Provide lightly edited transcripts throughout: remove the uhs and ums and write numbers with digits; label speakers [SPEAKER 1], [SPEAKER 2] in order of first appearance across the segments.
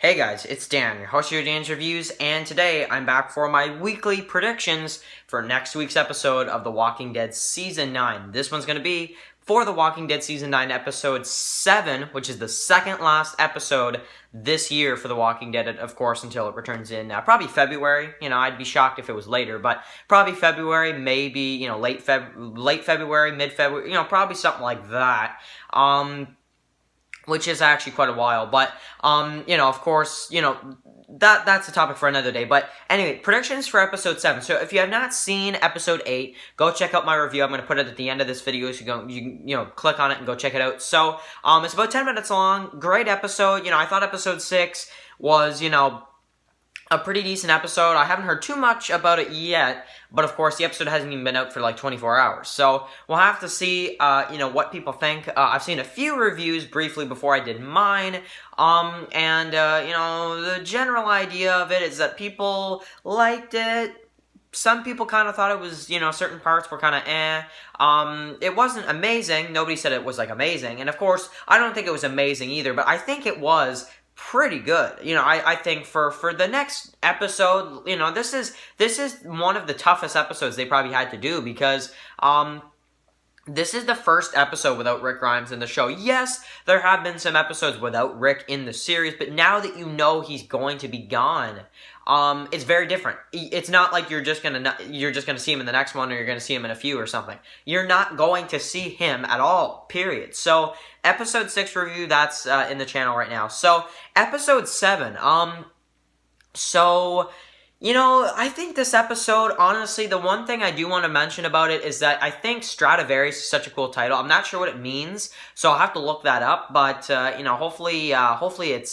[SPEAKER 1] Hey guys, it's Dan, your host of Dan's Reviews, and today I'm back for my weekly predictions for next week's episode of The Walking Dead Season 9. This one's going to be for The Walking Dead Season 9, Episode 7, which is the second last episode this year for The Walking Dead, of course, until it returns in probably February. I'd be shocked if it was later, but probably February, maybe, late February, mid-February, probably something like that. Which is actually quite a while, but, of course, that's a topic for another day, but anyway, predictions for episode 7, so if you have not seen episode 8, go check out my review. I'm going to put it at the end of this video, so you can click on it and go check it out. So, it's about 10 minutes long, great episode. I thought episode 6 was, a pretty decent episode. I haven't heard too much about it yet, but of course the episode hasn't even been out for like 24 hours. So we'll have to see, what people think. I've seen a few reviews briefly before I did mine, the general idea of it is that people liked it. Some people kind of thought it was, certain parts were kind of It wasn't amazing. Nobody said it was, amazing. And, of course, I don't think it was amazing either, but I think it was pretty good. I think for the next episode, this is one of the toughest episodes they probably had to do because, this is the first episode without Rick Grimes in the show. Yes, there have been some episodes without Rick in the series, but now that you know he's going to be gone, it's very different. It's not like you're just gonna see him in the next one, or you're gonna see him in a few or something. You're not going to see him at all. Period. So, episode 6 review, that's in the channel right now. So, episode 7. I think this episode, honestly, the one thing I do want to mention about it is that I think Stradivarius is such a cool title. I'm not sure what it means, so I'll have to look that up, but, hopefully it's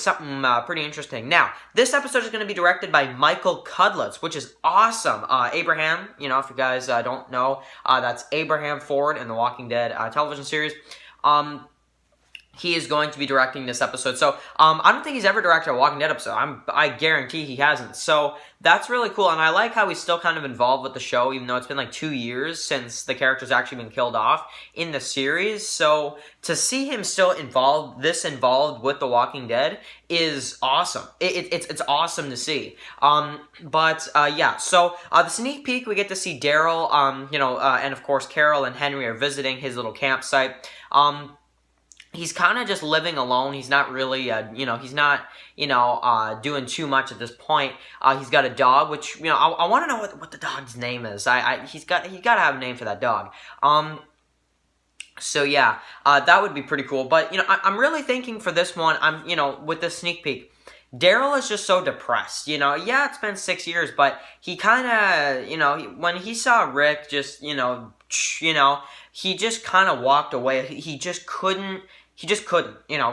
[SPEAKER 1] something pretty interesting. Now, this episode is going to be directed by Michael Cudlitz, which is awesome. Abraham, if you guys don't know, that's Abraham Ford in the Walking Dead television series. He is going to be directing this episode. So, I don't think he's ever directed a Walking Dead episode. I guarantee he hasn't. So, that's really cool. And I like how he's still kind of involved with the show, even though it's been like 2 years since the character's actually been killed off in the series. So, to see him still involved with The Walking Dead is awesome. It's awesome to see. Yeah. So, the sneak peek, we get to see Daryl, and of course Carol and Henry are visiting his little campsite. He's kind of just living alone. He's not really, doing too much at this point. He's got a dog, which, I want to know what the dog's name is. He's got to have a name for that dog. So yeah, that would be pretty cool. But, I'm really thinking for this one, with this sneak peek, Daryl is just so depressed, yeah, it's been 6 years, but he kind of, when he saw Rick just, he just kind of walked away. He just couldn't,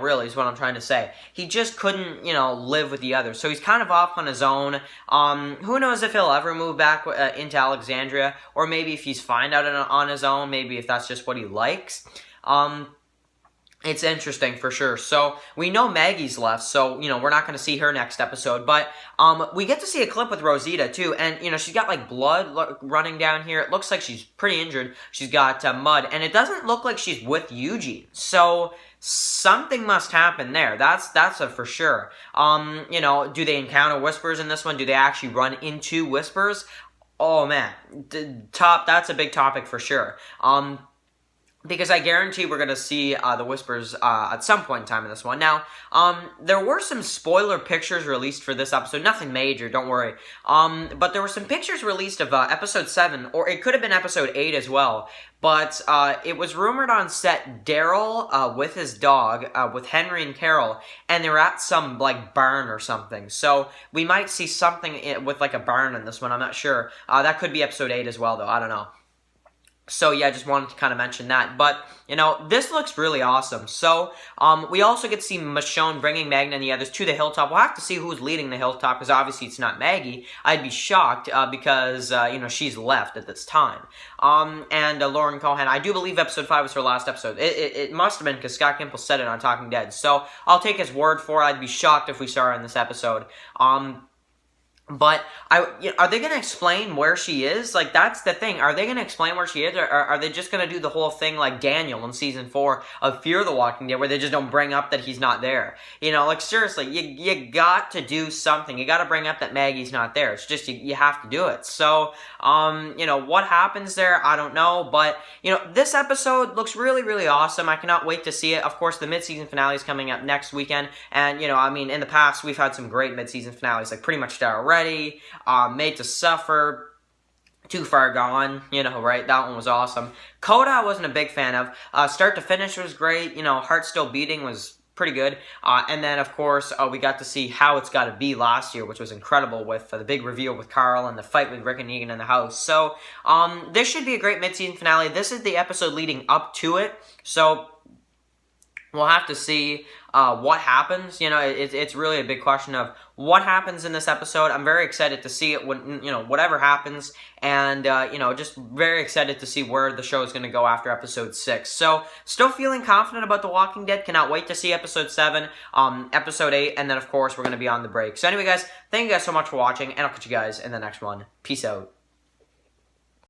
[SPEAKER 1] really is what I'm trying to say. He just couldn't, live with the others. So he's kind of off on his own. Who knows if he'll ever move back into Alexandria, or maybe if he's fine out on his own, maybe if that's just what he likes. It's interesting for sure. So, we know Maggie's left, so, we're not going to see her next episode. But, we get to see a clip with Rosita, too. And, she's got, blood running down here. It looks like she's pretty injured. She's got mud. And it doesn't look like she's with Eugene. So, something must happen there. That's a for sure. Do they encounter Whispers in this one? Do they actually run into Whispers? Oh, man. That's a big topic for sure. Because I guarantee we're going to see the Whispers at some point in time in this one. Now, there were some spoiler pictures released for this episode. Nothing major, don't worry. But there were some pictures released of episode 7, or it could have been episode 8 as well. But it was rumored on set Daryl with his dog, with Henry and Carol, and they were at some, barn or something. So we might see something with, a barn in this one. I'm not sure. That could be episode 8 as well, though. I don't know. So, yeah, I just wanted to kind of mention that. But, this looks really awesome. So, we also get to see Michonne bringing Magna and the others to the hilltop. We'll have to see who's leading the hilltop, because obviously it's not Maggie. I'd be shocked, because, she's left at this time. And Lauren Cohan, I do believe episode 5 was her last episode. It must have been, because Scott Gimple said it on Talking Dead. So, I'll take his word for it. I'd be shocked if we saw her in this episode. But are they going to explain where she is? Like, that's the thing. Are they going to explain where she is, or are they just going to do the whole thing like Daniel in season 4 of Fear the Walking Dead, where they just don't bring up that he's not there? Like, seriously, you got to do something. You got to bring up that Maggie's not there. It's just you have to do it. So, what happens there, I don't know. But this episode looks really, really awesome. I cannot wait to see it. Of course, the mid-season finale is coming up next weekend, and in the past we've had some great mid-season finales, like Pretty Much Dead Already. Made to Suffer, Too Far Gone, right? That one was awesome. Coda I wasn't a big fan of. Start to Finish was great. Heart Still Beating was pretty good. And then, of course, we got to see How It's Gotta Be last year, which was incredible with the big reveal with Carl and the fight with Rick and Negan in the house. So, this should be a great mid-season finale. This is the episode leading up to it. So, we'll have to see what happens. It's really a big question of what happens in this episode. I'm very excited to see it when, whatever happens. And, just very excited to see where the show is going to go after episode 6. So, still feeling confident about The Walking Dead. Cannot wait to see episode 7, episode 8, and then, of course, we're going to be on the break. So, anyway, guys, thank you guys so much for watching, and I'll catch you guys in the next one. Peace out.